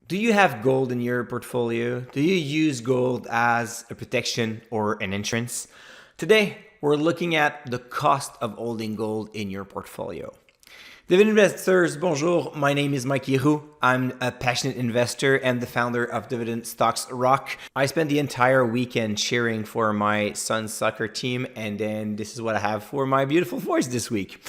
Do you have gold in your portfolio? Do you use gold as a protection or an insurance? Today, we're looking at the cost of holding gold in your portfolio. Dividend investors, bonjour. My name is Mike Yehu. I'm a passionate investor and the founder of Dividend Stocks Rock. I spent the entire weekend cheering for my son's soccer team, and then this is what I have for my beautiful voice this week.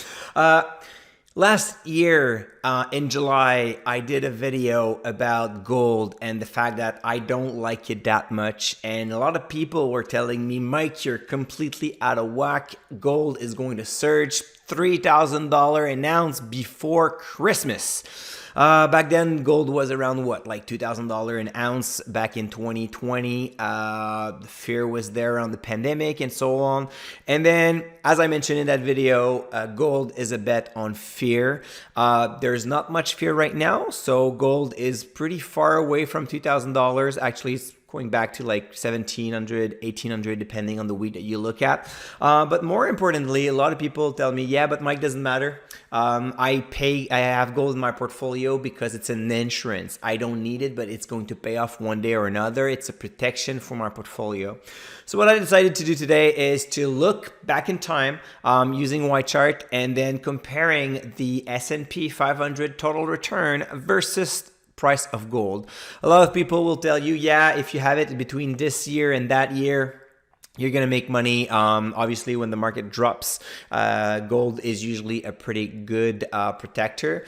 Last year, in July, I did a video about gold and the fact that I don't like it that much. And a lot of people were telling me, Mike, you're completely out of whack. Gold is going to surge $3,000 an ounce before Christmas. Back then, gold was around what, like $2,000 an ounce back in 2020. The fear was there around the pandemic and so on. And then, as I mentioned in that video, gold is a bet on fear. There's not much fear right now, so gold is pretty far away from $2,000. Actually, it's going back to like 1700, 1800, depending on the week that you look at. But more importantly, a lot of people tell me, yeah, but Mike, doesn't matter. I have gold in my portfolio because it's an insurance. I don't need it, but it's going to pay off one day or another. It's a protection for my portfolio. So what I decided to do today is to look back in time using Y chart and then comparing the S&P 500 total return versus price of gold. A lot of people will tell you, yeah, if you have it between this year and that year, you're going to make money. Obviously, when the market drops, gold is usually a pretty good protector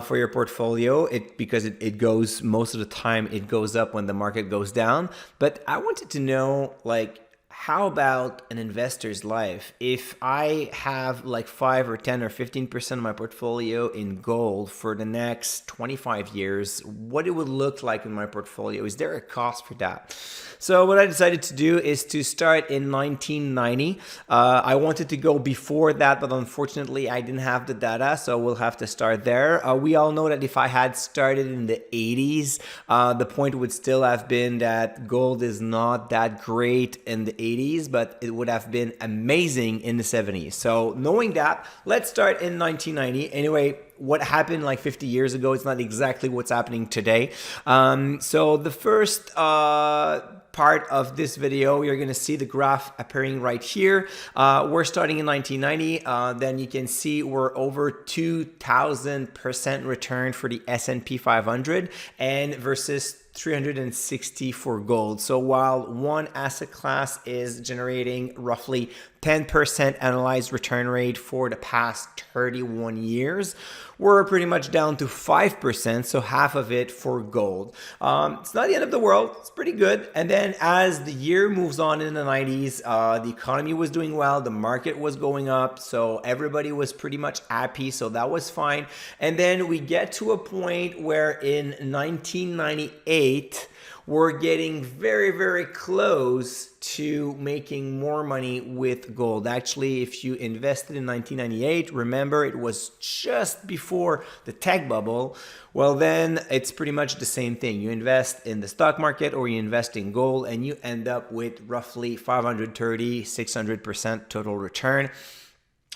for your portfolio because it goes, most of the time, it goes up when the market goes down. But I wanted to know, like, how about an investor's life? If I have like 5 or 10 or 15% of my portfolio in gold for the next 25 years, what it would look like in my portfolio? Is there a cost for that? So what I decided to do is to start in 1990. I wanted to go before that, but unfortunately I didn't have the data, so we'll have to start there. We all know that if I had started in the 80s, the point would still have been that gold is not that great in the 80s, but it would have been amazing in the 70s. So knowing that, let's start in 1990. Anyway, what happened like 50 years ago, it's not exactly what's happening today. So the first part of this video, you're going to see the graph appearing right here. We're starting in 1990. Then you can see we're over 2,000% return for the S&P 500 and versus 360 for gold. So while one asset class is generating roughly 10% annualized return rate for the past 31 years, we're pretty much down to 5%, so half of it for gold. It's not the end of the world. It's pretty good. And then as the year moves on in the 90s, the economy was doing well. The market was going up, so everybody was pretty much happy, so that was fine. And then we get to a point where in 1998, we're getting very, very close to making more money with gold. Actually, if you invested in 1998, remember it was just before the tech bubble. Well, then it's pretty much the same thing. You invest in the stock market or you invest in gold and you end up with roughly 530, 600% total return,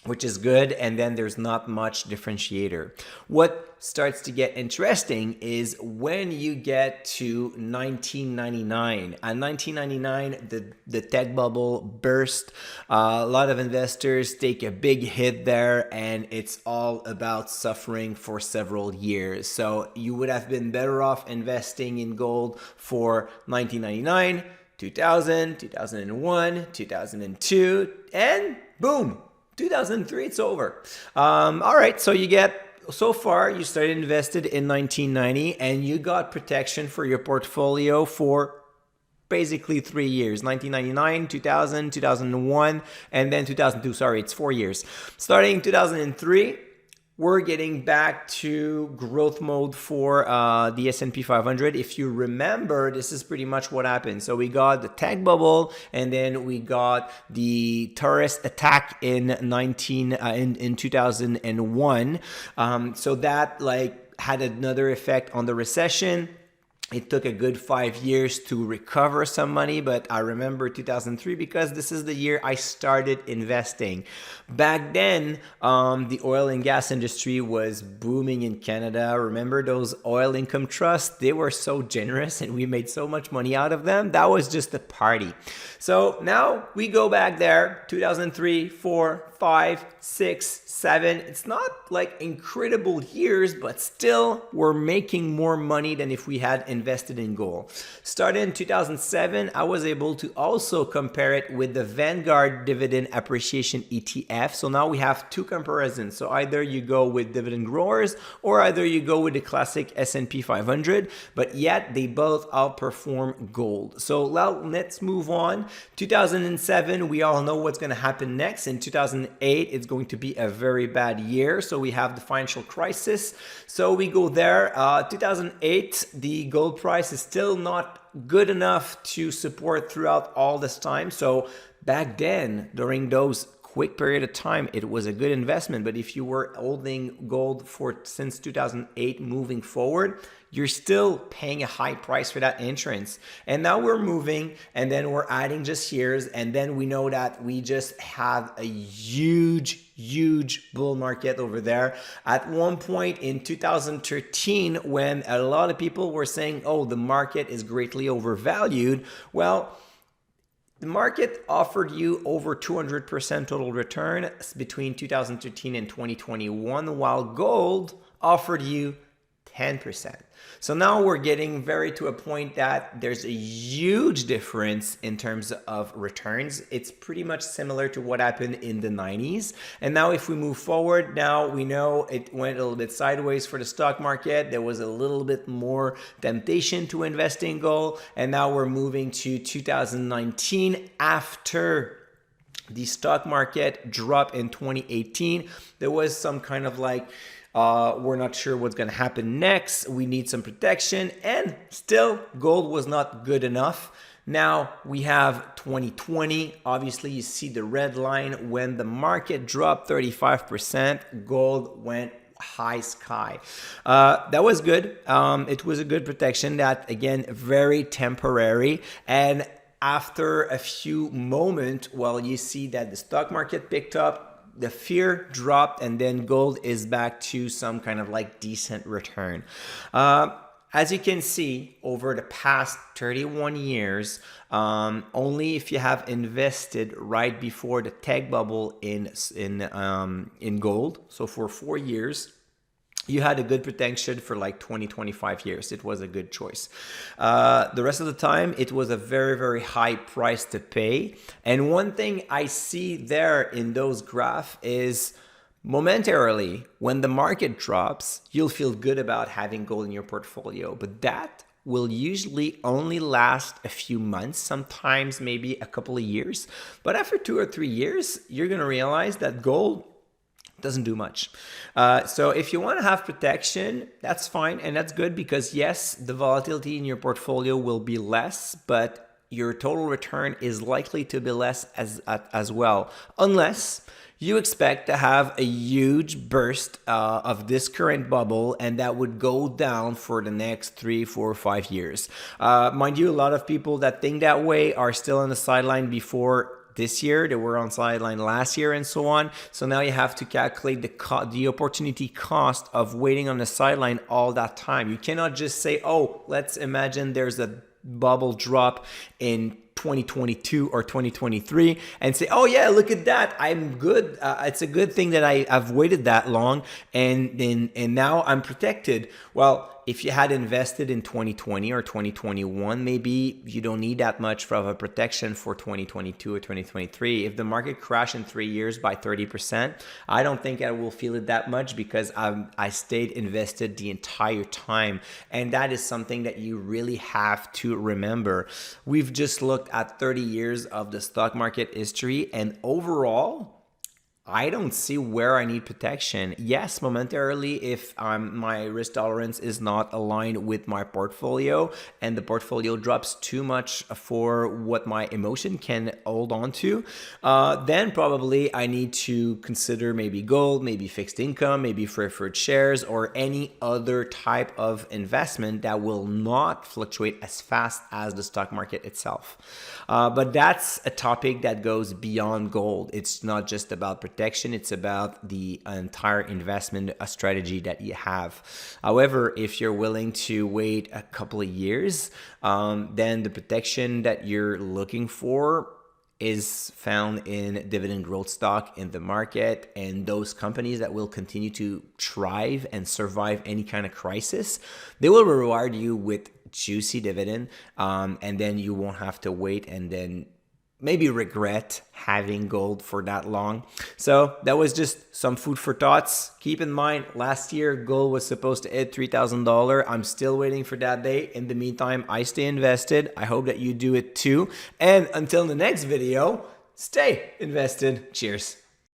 which is good, and then there's not much differentiator. What starts to get interesting is when you get to 1999. At 1999, the tech bubble burst. A lot of investors take a big hit there, and it's all about suffering for several years. So you would have been better off investing in gold for 1999, 2000, 2001, 2002, and boom, 2003, it's over. All right, so so far you started invested in 1990 and you got protection for your portfolio for basically 3 years, 1999, 2000, 2001, and then 2002. Sorry, it's 4 years. Starting in 2003, we're getting back to growth mode for the S&P 500. If you remember, this is pretty much what happened. So we got the tech bubble, and then we got the terrorist attack in 2001. So that like had another effect on the recession. It took a good 5 years to recover some money, but I remember 2003 because this is the year I started investing. Back then, the oil and gas industry was booming in Canada. Remember those oil income trusts? They were so generous and we made so much money out of them. That was just a party. So now we go back there, 2003, 4, 5, 6, 7. It's not like incredible years, but still we're making more money than if we had invested in gold. Started in 2007, I was able to also compare it with the Vanguard Dividend Appreciation ETF. So now we have two comparisons. So either you go with dividend growers or either you go with the classic S&P 500, but yet they both outperform gold. So now let's move on. 2007, we all know what's going to happen next. In 2008, it's going to be a very bad year. So we have the financial crisis. So we go there. 2008, the gold price is still not good enough to support throughout all this time. So back then, during those quick period of time, it was a good investment. But if you were holding gold for since 2008 moving forward, you're still paying a high price for that insurance. And now we're moving and then we're adding just years. And then we know that we just have a huge bull market over there. At one point in 2013, when a lot of people were saying, oh, the market is greatly overvalued. Well, the market offered you over 200% total return between 2013 and 2021, while gold offered you 10%. So now we're getting very to a point that there's a huge difference in terms of returns. It's pretty much similar to what happened in the 90s. And now if we move forward, now we know it went a little bit sideways for the stock market. There was a little bit more temptation to invest in gold. And now we're moving to 2019 after the stock market dropped in 2018. There was some kind of like, we're not sure what's going to happen next. We need some protection. And still, gold was not good enough. Now we have 2020. Obviously, you see the red line. When the market dropped 35%, gold went high sky. That was good. It was a good protection that, again, very temporary. And after a few moments, well, you see that the stock market picked up, the fear dropped, and then gold is back to some kind of like decent return. As you can see, over the past 31 years, only if you have invested right before the tech bubble in gold, so for 4 years, you had a good protection for like 25 years. It was a good choice. The rest of the time, it was a very high price to pay. And one thing I see there in those graphs is momentarily, when the market drops, you'll feel good about having gold in your portfolio. But that will usually only last a few months, sometimes maybe a couple of years. But after 2 or 3 years, you're going to realize that gold doesn't do much. So if you want to have protection, that's fine. And that's good because yes, the volatility in your portfolio will be less, but your total return is likely to be less as well, unless you expect to have a huge burst of this current bubble, and that would go down for the next 3, 4, 5 years. Mind you, a lot of people that think that way are still on the sideline before this year. They were on sideline last year and so on. So now you have to calculate the opportunity cost of waiting on the sideline all that time. You cannot just say, oh, let's imagine there's a bubble drop in 2022 or 2023 and say, oh yeah, look at that, I'm good. It's a good thing that I've waited that long and now I'm protected. Well, if you had invested in 2020 or 2021, maybe you don't need that much of a protection for 2022 or 2023. If the market crashed in 3 years by 30%, I don't think I will feel it that much because I stayed invested the entire time. And that is something that you really have to remember. We've just looked at 30 years of the stock market history, and overall, I don't see where I need protection. Yes, momentarily, if my risk tolerance is not aligned with my portfolio and the portfolio drops too much for what my emotion can hold on to, then probably I need to consider maybe gold, maybe fixed income, maybe preferred shares, or any other type of investment that will not fluctuate as fast as the stock market itself. But that's a topic that goes beyond gold. It's not just about protection, it's about the entire investment strategy that you have. However, if you're willing to wait a couple of years, then the protection that you're looking for is found in dividend growth stock in the market, and those companies that will continue to thrive and survive any kind of crisis, they will reward you with juicy dividend, and then you won't have to wait and then maybe regret having gold for that long. So that was just some food for thoughts. Keep in mind, last year gold was supposed to hit $3,000. I'm still waiting for that day. In the meantime, I stay invested. I hope that you do it too. And until the next video, stay invested. Cheers.